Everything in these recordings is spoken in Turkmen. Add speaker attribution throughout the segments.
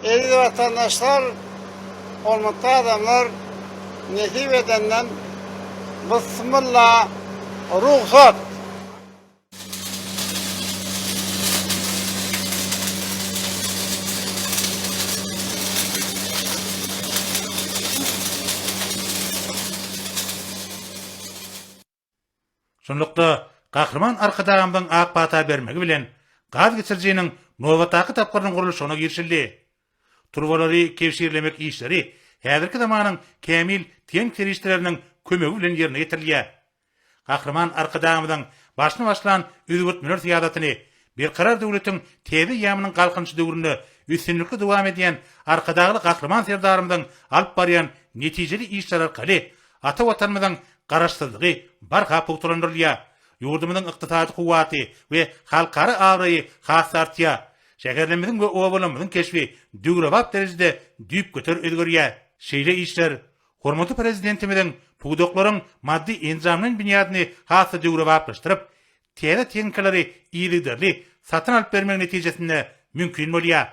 Speaker 1: Eri vatandaşlar, olmakta adamlar nekip edenden Bismillah ruhsat.
Speaker 2: Şonlukda Kahraman arkadağımdan ak bata bermegi bilen gaz geçirjinin Nowataqy tapqyrynyň gurulşyna girişildi. Turbalary kevşirlemek işleri häzirki zamanyň kämil teň kirişleriniň kömegi bilen ýerine ýetirilýär. Kahraman arkadağımdan başny başlan üzgürtmeler tiýadatyny bir karar döwletiň tezi ýamynyň galkynçy döwründe üstünlikli dowam edýän arkadagly kahraman serdarymyň alyp barýan netijeli işler arkaly ata watanymyzyň garaşsyzlygy barha pogturandyrylýar. Ýurdumyzyň ykdysady kuwaty we halkara awraýy has artýar. Şäherlerimiziň we owalymyzyň keşfi dügrabap derejede düýp göter ödgörýär. Şeýle işler hormatly prezidentimiziň puwdoklaryň maddi enzamynyň binýadyny hasy dügrabaplaşdyryp, tele teňkeleri iýilikderli satyn alyp bermek netijesinde mümkin bolýar.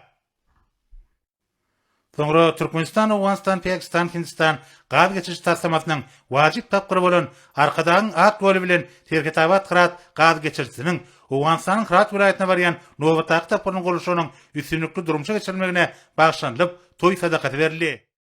Speaker 2: Soňra Türkmenistan, Awganistan, Pakistan, Hindistan gaz geçiriş tassamatynyň wajyp tapgyry bolan arkadagyň ak böli bilen Terketabat Kırat gaz geçirişiniň Awganistanyň Kırat vilayatyna barýan Nowataqy tapgyrynyň gurulşynyň üstünlikli durumça geçirilmegine bagşlandyp toý sadakaty berildi.